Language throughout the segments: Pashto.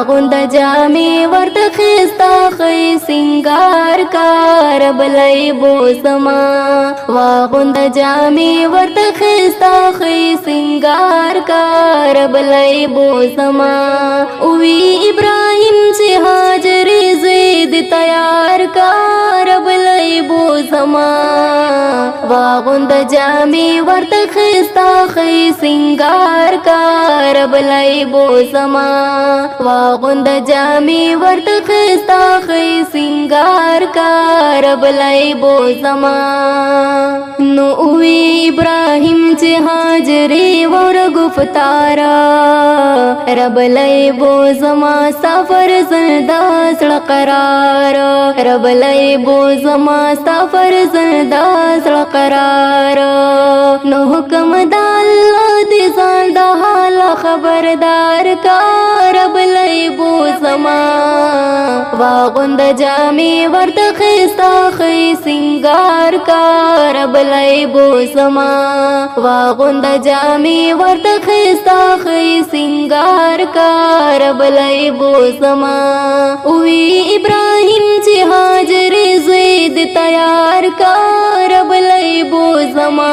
واغوند جامې ورته ښایسته ښه سینګار کا رب لای بوزما واغوند جامې ورته ښایسته ښه سینګار کا رب لای بوزما وی ابراهیم چې هاجرې زید تیار کا رب لای بوزما واغوند جامې ورته ښایسته ښه سینګار کا رب لای بوزما واغوند جامې ورته ښایسته ښه سینګار کا رب لای بوزما نو وی ابراهیم چې هاجرې ور گفتارا رب لای بوزما سفر زنده سړه قرار رب لای بوزما سفر زنده سړه قرار نو حکم د الله دې ځان د حال خبردار کا رب لای بوزما واغوند جامې ورته ښایسته ښه سینګار کا رب لای بوزما واغوند جامې ورته ښایسته ښه سینګار کا رب لای بوزما وی ابراهیم چې هاجرې زید تیار کا رب لای بوزما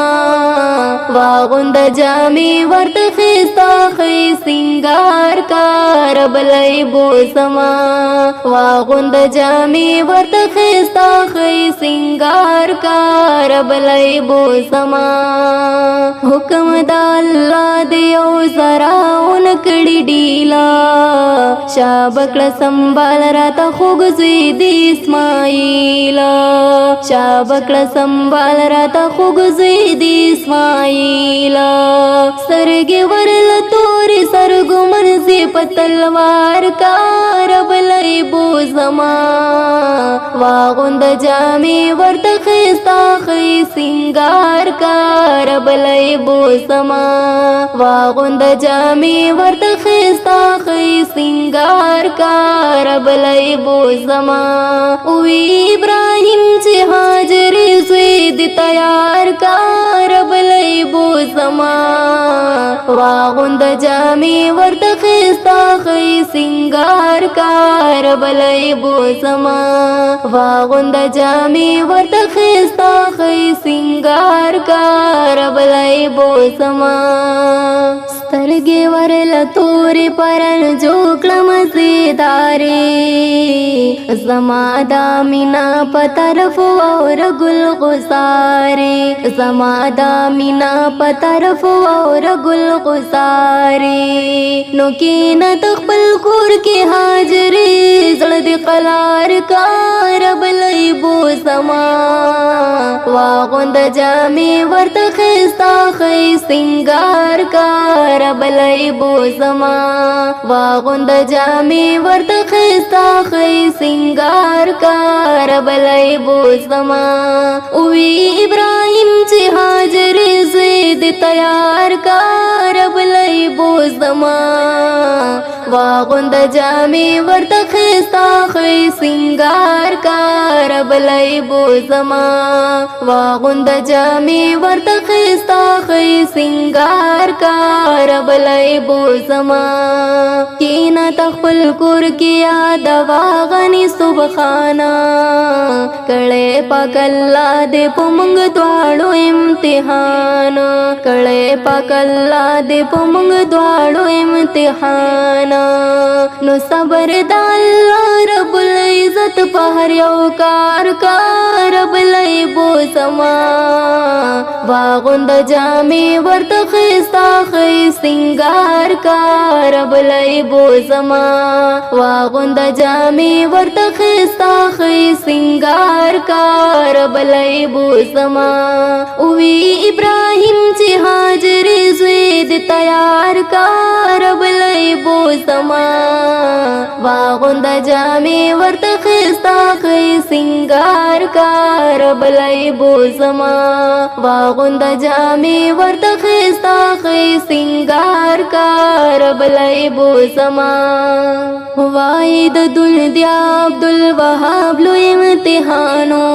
واغوند جامې ورته ښایسته ښه سینګار کا رب لای بوزما واغوند جامې ورته ښایسته ښه سینګار کا رب لای بوزما حکم د الله دی او زرا اونکړي ډیلا شابکړه سنبال راته خوږ زوی د اسماعیل شابکړه سنبال راته خوږ زوی د اسماعیل سرګې ورل تورې سرګو منځې په تلوار کا رب لای بوزما واغوند جامې ورته ښایسته ښه سینګار کا رب لای بوزما واغوند جامې ورته ښایسته ښه سینګار کا رب لای بوزما وی ابراهیم چې هاجرې زوی د تیار کا رب لای بوزما واغوند جامې ورته ښایسته ښه سینګار کا رب لای بوزما واغوند جامې ورته ښایسته ښه سینګار کا رب لای بوزما سترګې ورل تورې پرن جوړم زیدارې زما د مینا په طرف اور ګل غزارې زما د مینا په طرف اور ګل غزارې نو کې نه خپل کور کې حاضرې زړه دې قلار کا رب لای بوزما واغوند جامې ورته ښایسته ښه سینګار کا رب لای بوزما واغوند جامې ورته ښایسته ښه سینګار کا رب لای بوزما وی ابراهیم چې هاجرې زید تیار کا رب لای بوزما واغوند جامې ورته ښایسته ښه سینګار کا رب لای بوزما واغوند جامې ورته ښایسته ښه سینګار کا رب لای بوزما کینا تخپل کور کې یاد واغنی سبحانا کړه پاک الله دې په موږ دواړو امتحان کړه پاک الله دې په موږ دواړو امتحان نو صبر د الله رب العزت په هر یو کار کا رب لای بوزما واغوند جامې ورته ښایسته ښه سینګار کا رب لای بوزما واغوند جامې ورته ښایسته ښه سینګار کا رب لای بوزما وی ابراهیم چې هاجرې زوی د تیار کا رب لای بوزما واغوند جامې ورته ښایسته ښه سینګار کا رب لای بوزما واغوند جامې ورته ښایسته ښه سینګار کا رب لای بوزما وای د دنیا عبدالوهاب لوی امتحانو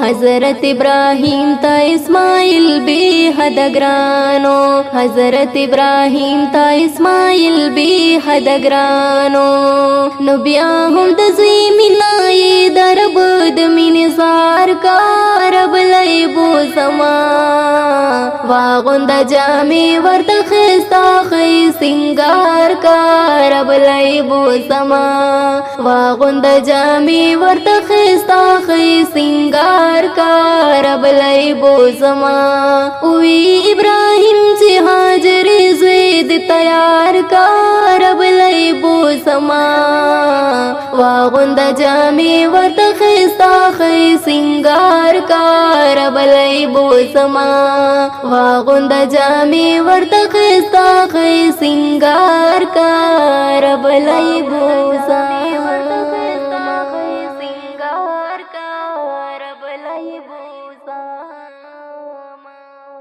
حضرت ابراهیم تا اسماعیل بے حد گرانو حضرت ابراهیم تا اسماعیل بے حد گرانو نو بیا هم د زوی مینای درب د مینې سار کا رب لای بو سما واغوند جامې ورته خستا خې سنگار کا رب لای بو سما واغوند جامې ورته خستا خې سنگار کا رب لای بو سما وی ابراهیم چې هاجر زید تیار کا رب لای بو سما واغوند جامې ورته خستا خې سنگار کا رب لای بو سما واغوند جامې ورته خستا خې سنگار کا رب لای بو سما